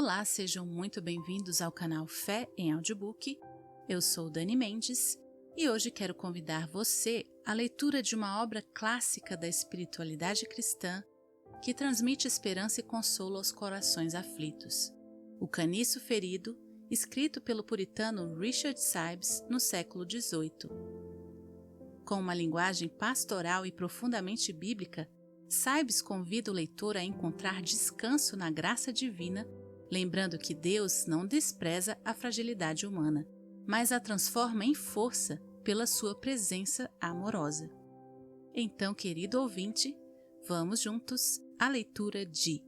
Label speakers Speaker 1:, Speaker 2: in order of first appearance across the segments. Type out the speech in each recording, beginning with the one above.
Speaker 1: Olá, sejam muito bem-vindos ao canal Fé em Audiobook. Eu sou Dani Mendes e hoje quero convidar você à leitura de uma obra clássica da espiritualidade cristã que transmite esperança e consolo aos corações aflitos. O Caniço Ferido, escrito pelo puritano Richard Sibbes no século XVIII. Com uma linguagem pastoral e profundamente bíblica, Sibbes convida o leitor a encontrar descanso na graça divina, lembrando que Deus não despreza a fragilidade humana, mas a transforma em força pela sua presença amorosa. Então, querido ouvinte, vamos juntos à leitura de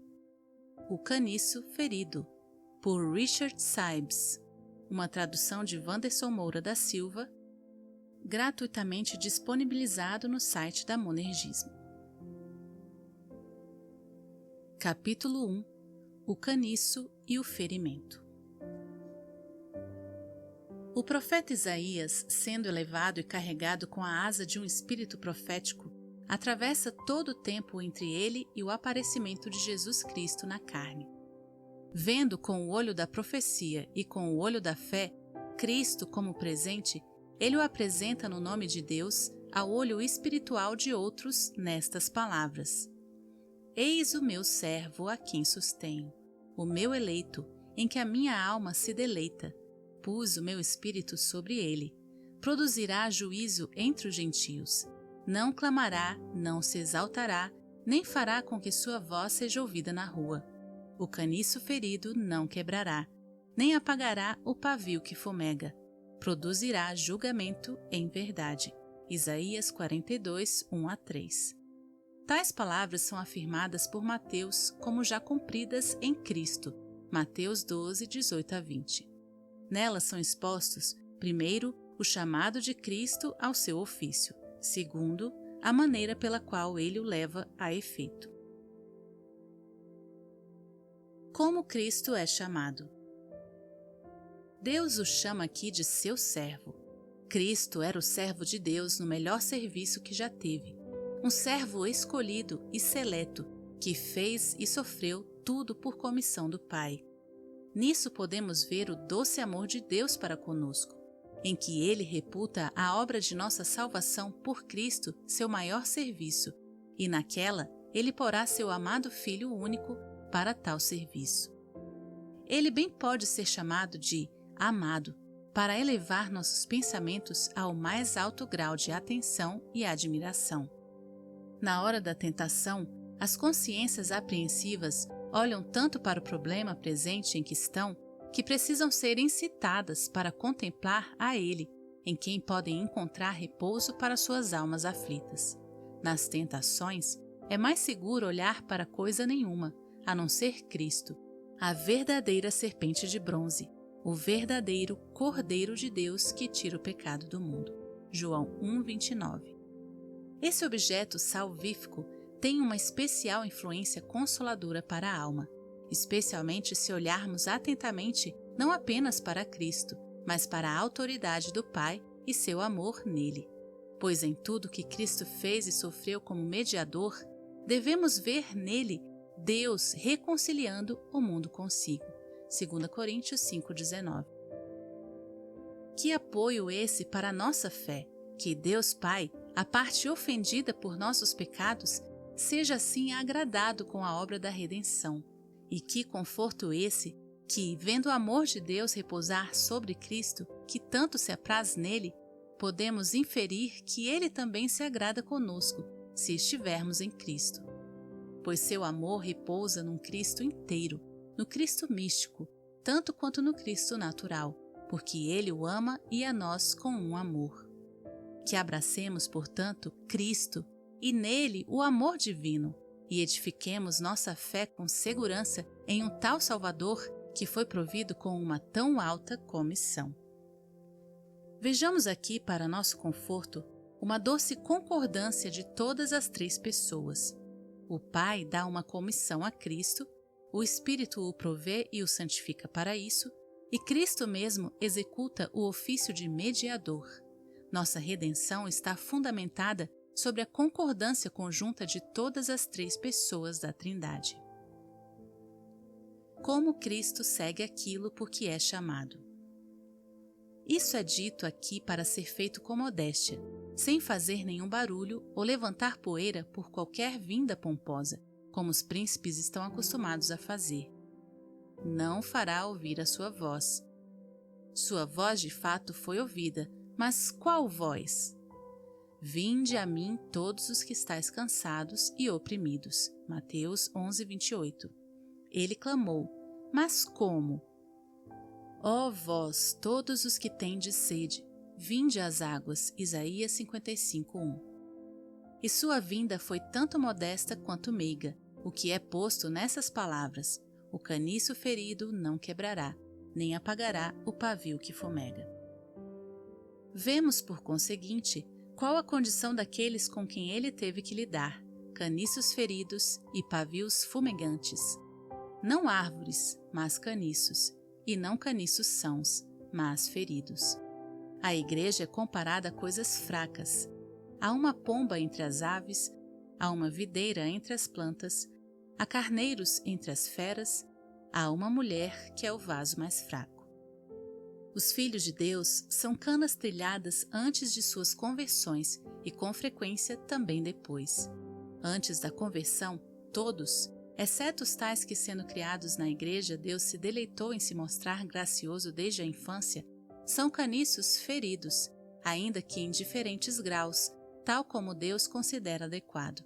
Speaker 1: O Caniço Ferido, por Richard Sibbes, uma tradução de Wanderson Moura da Silva, gratuitamente disponibilizado no site da Monergismo. Capítulo 1 O Caniço e o Ferimento. O profeta Isaías, sendo elevado e carregado com a asa de um espírito profético, atravessa todo o tempo entre ele e o aparecimento de Jesus Cristo na carne. Vendo com o olho da profecia e com o olho da fé Cristo como presente, ele o apresenta no nome de Deus ao olho espiritual de outros nestas palavras: Eis o meu servo a quem sustenho, o meu eleito, em que a minha alma se deleita. Pus o meu espírito sobre ele. Produzirá juízo entre os gentios. Não clamará, não se exaltará, nem fará com que sua voz seja ouvida na rua. O caniço ferido não quebrará, nem apagará o pavio que fumega. Produzirá julgamento em verdade. Isaías 42, 1-3. Tais palavras são afirmadas por Mateus como já cumpridas em Cristo. Mateus 12, 18-20. Nelas são expostos, primeiro, o chamado de Cristo ao seu ofício. Segundo, a maneira pela qual ele o leva a efeito. Como Cristo é chamado? Deus o chama aqui de seu servo. Cristo era o servo de Deus no melhor serviço que já teve. Um servo escolhido e seleto, que fez e sofreu tudo por comissão do Pai. Nisso podemos ver o doce amor de Deus para conosco, em que ele reputa a obra de nossa salvação por Cristo seu maior serviço, e naquela ele porá seu amado Filho único para tal serviço. Ele bem pode ser chamado de amado, para elevar nossos pensamentos ao mais alto grau de atenção e admiração. Na hora da tentação, as consciências apreensivas olham tanto para o problema presente em que estão, que precisam ser incitadas para contemplar a Ele, em quem podem encontrar repouso para suas almas aflitas. Nas tentações, é mais seguro olhar para coisa nenhuma, a não ser Cristo, a verdadeira serpente de bronze, o verdadeiro Cordeiro de Deus que tira o pecado do mundo. João 1:29. Esse objeto salvífico tem uma especial influência consoladora para a alma, especialmente se olharmos atentamente não apenas para Cristo, mas para a autoridade do Pai e seu amor nele. Pois em tudo que Cristo fez e sofreu como mediador, devemos ver nele Deus reconciliando o mundo consigo. 2 Coríntios 5:19. Que apoio esse para a nossa fé, que Deus Pai, a parte ofendida por nossos pecados, seja assim agradado com a obra da redenção. E que conforto esse, que, vendo o amor de Deus repousar sobre Cristo, que tanto se apraz nele, podemos inferir que ele também se agrada conosco, se estivermos em Cristo. Pois seu amor repousa num Cristo inteiro, no Cristo místico, tanto quanto no Cristo natural, porque ele o ama e a nós com um amor. Que abracemos, portanto, Cristo e nele o amor divino, e edifiquemos nossa fé com segurança em um tal Salvador que foi provido com uma tão alta comissão. Vejamos aqui, para nosso conforto, uma doce concordância de todas as três pessoas. O Pai dá uma comissão a Cristo, o Espírito o provê e o santifica para isso, e Cristo mesmo executa o ofício de mediador. Nossa redenção está fundamentada sobre a concordância conjunta de todas as três pessoas da Trindade. como Cristo segue aquilo por que é chamado. Isso é dito aqui para ser feito com modéstia, sem fazer nenhum barulho ou levantar poeira por qualquer vinda pomposa, como os príncipes estão acostumados a fazer. Não fará ouvir a sua voz. Sua voz de fato foi ouvida, mas qual voz? Vinde a mim todos os que estáis cansados e oprimidos. Mateus 11:28. Ele clamou, mas como? Ó vós, todos os que tendes sede, vinde às águas. Isaías 55:1. E sua vinda foi tanto modesta quanto meiga, o que é posto nessas palavras: o caniço ferido não quebrará, nem apagará o pavio que fumega. Vemos, por conseguinte, qual a condição daqueles com quem ele teve que lidar: caniços feridos e pavios fumegantes. Não árvores, mas caniços, e não caniços sãos, mas feridos. A igreja é comparada a coisas fracas. Há uma pomba entre as aves, há uma videira entre as plantas, há carneiros entre as feras, há uma mulher que é o vaso mais fraco. Os filhos de Deus são canas trilhadas antes de suas conversões e com frequência também depois. Antes da conversão, todos, exceto os tais que, sendo criados na igreja, Deus se deleitou em se mostrar gracioso desde a infância, são caniços feridos, ainda que em diferentes graus, tal como Deus considera adequado.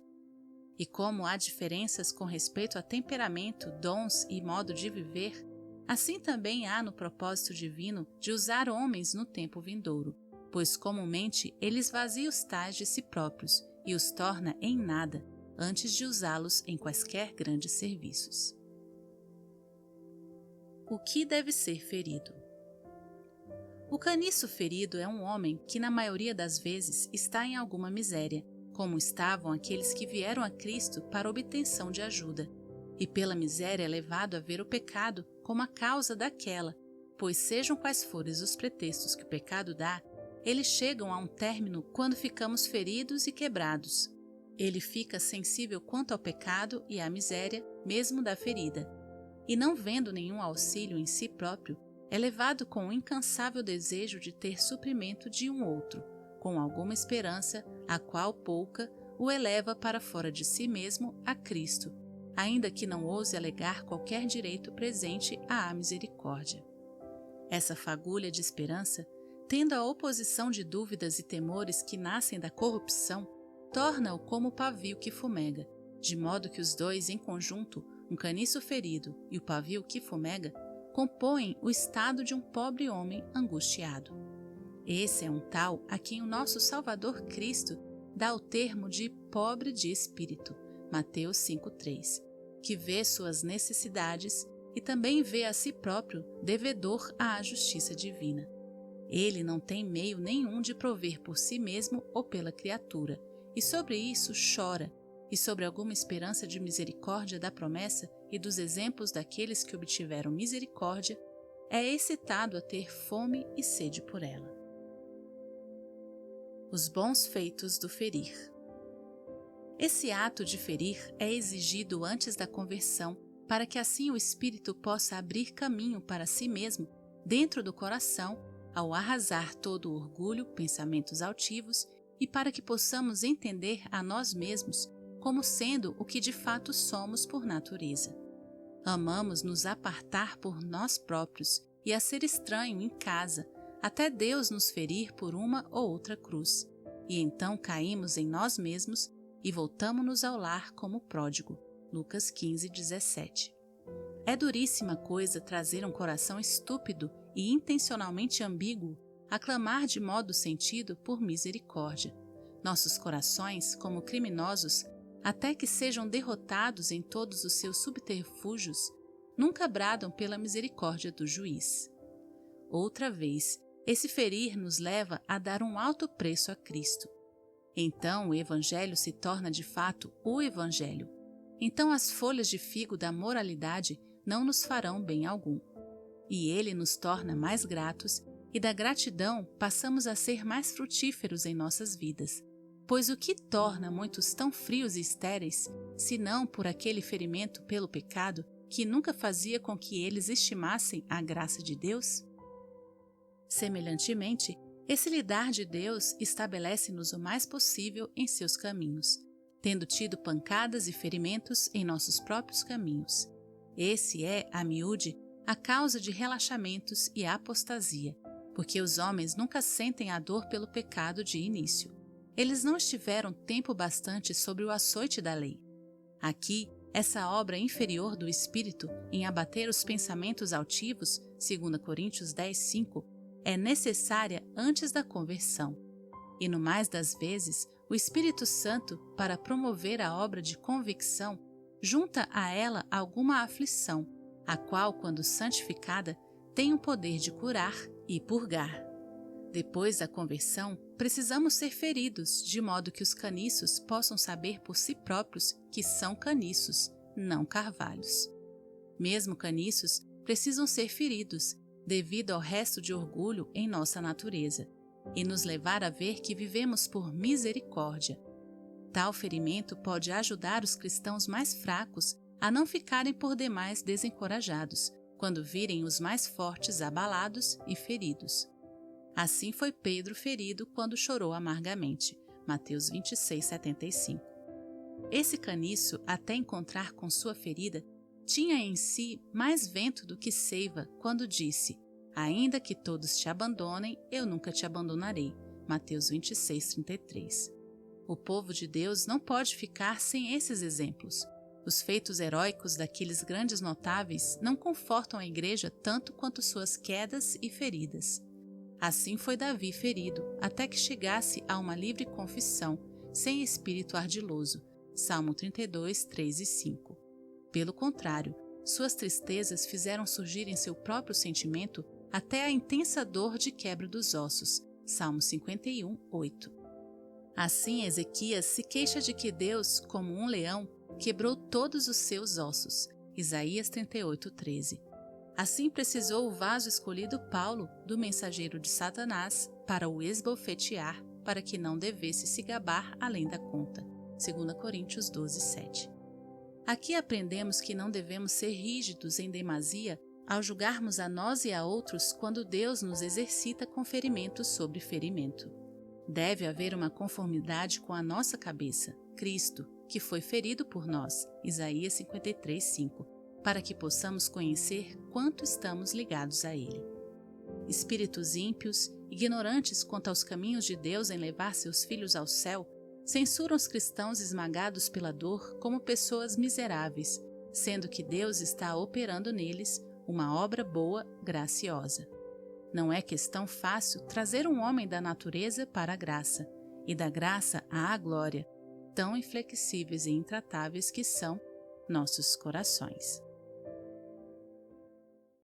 Speaker 1: E como há diferenças com respeito a temperamento, dons e modo de viver, assim também há no propósito divino de usar homens no tempo vindouro, pois comumente ele esvazia os tais de si próprios e os torna em nada, antes de usá-los em quaisquer grandes serviços. O que deve ser ferido? O caniço ferido é um homem que, na maioria das vezes, está em alguma miséria, como estavam aqueles que vieram a Cristo para obtenção de ajuda, e pela miséria é levado a ver o pecado como a causa daquela, pois sejam quais forem os pretextos que o pecado dá, eles chegam a um término quando ficamos feridos e quebrados. Ele fica sensível quanto ao pecado e à miséria, mesmo da ferida, e não vendo nenhum auxílio em si próprio, é levado com o incansável desejo de ter suprimento de um outro, com alguma esperança, a qual pouca o eleva para fora de si mesmo a Cristo, ainda que não ouse alegar qualquer direito presente à misericórdia. Essa fagulha de esperança, tendo a oposição de dúvidas e temores que nascem da corrupção, torna-o como o pavio que fumega, de modo que os dois em conjunto, um caniço ferido e o pavio que fumega, compõem o estado de um pobre homem angustiado. Esse é um tal a quem o nosso Salvador Cristo dá o termo de pobre de espírito, Mateus 5:3, que vê suas necessidades e também vê a si próprio devedor à justiça divina. Ele não tem meio nenhum de prover por si mesmo ou pela criatura, e sobre isso chora, e sobre alguma esperança de misericórdia da promessa e dos exemplos daqueles que obtiveram misericórdia, é excitado a ter fome e sede por ela. Os bons feitos do ferir. Esse ato de ferir é exigido antes da conversão, para que assim o espírito possa abrir caminho para si mesmo dentro do coração, ao arrasar todo o orgulho, pensamentos altivos, e para que possamos entender a nós mesmos como sendo o que de fato somos por natureza. Amamos nos apartar por nós próprios e a ser estranho em casa, até Deus nos ferir por uma ou outra cruz, e então caímos em nós mesmos e voltamo-nos ao lar como pródigo. Lucas 15:17. É duríssima coisa trazer um coração estúpido e intencionalmente ambíguo a clamar de modo sentido por misericórdia. Nossos corações, como criminosos, até que sejam derrotados em todos os seus subterfúgios, nunca bradam pela misericórdia do juiz. Outra vez, esse ferir nos leva a dar um alto preço a Cristo. Então o Evangelho se torna de fato o Evangelho. Então as folhas de figo da moralidade não nos farão bem algum. E ele nos torna mais gratos, e da gratidão passamos a ser mais frutíferos em nossas vidas. Pois o que torna muitos tão frios e estéreis, senão por aquele ferimento pelo pecado, que nunca fazia com que eles estimassem a graça de Deus? Semelhantemente, esse lidar de Deus estabelece-nos o mais possível em seus caminhos, tendo tido pancadas e ferimentos em nossos próprios caminhos. Esse é, a miúde, a causa de relaxamentos e apostasia, porque os homens nunca sentem a dor pelo pecado de início. Eles não estiveram tempo bastante sobre o açoite da lei. Aqui, essa obra inferior do Espírito em abater os pensamentos altivos, 2 Coríntios 10:5, é necessária antes da conversão. E no mais das vezes, o Espírito Santo, para promover a obra de convicção, junta a ela alguma aflição, a qual, quando santificada, tem o poder de curar e purgar. Depois da conversão, precisamos ser feridos, de modo que os caniços possam saber por si próprios que são caniços, não carvalhos. Mesmo caniços precisam ser feridos, devido ao resto de orgulho em nossa natureza, e nos levar a ver que vivemos por misericórdia. Tal ferimento pode ajudar os cristãos mais fracos a não ficarem por demais desencorajados, quando virem os mais fortes abalados e feridos. Assim foi Pedro ferido quando chorou amargamente. Mateus 26:75. Esse caniço, até encontrar com sua ferida, tinha em si mais vento do que seiva quando disse: ainda que todos te abandonem, eu nunca te abandonarei. Mateus 26:33. O povo de Deus não pode ficar sem esses exemplos. Os feitos heróicos daqueles grandes notáveis não confortam a igreja tanto quanto suas quedas e feridas. Assim foi Davi ferido, até que chegasse a uma livre confissão, sem espírito ardiloso. Salmo 32, 3 e 5. Pelo contrário, suas tristezas fizeram surgir em seu próprio sentimento até a intensa dor de quebra dos ossos. Salmo 51, 8. Assim, Ezequias se queixa de que Deus, como um leão, quebrou todos os seus ossos. Isaías 38, 13. Assim precisou o vaso escolhido Paulo, do mensageiro de Satanás, para o esbofetear, para que não devesse se gabar além da conta. 2 Coríntios 12, 7. Aqui aprendemos que não devemos ser rígidos em demasia ao julgarmos a nós e a outros quando Deus nos exercita com ferimento sobre ferimento. Deve haver uma conformidade com a nossa cabeça, Cristo, que foi ferido por nós, Isaías 53, 5, para que possamos conhecer quanto estamos ligados a Ele. Espíritos ímpios, ignorantes quanto aos caminhos de Deus em levar seus filhos ao céu, censuram os cristãos esmagados pela dor como pessoas miseráveis, sendo que Deus está operando neles uma obra boa, graciosa. Não é questão fácil trazer um homem da natureza para a graça, e da graça à glória, tão inflexíveis e intratáveis que são nossos corações.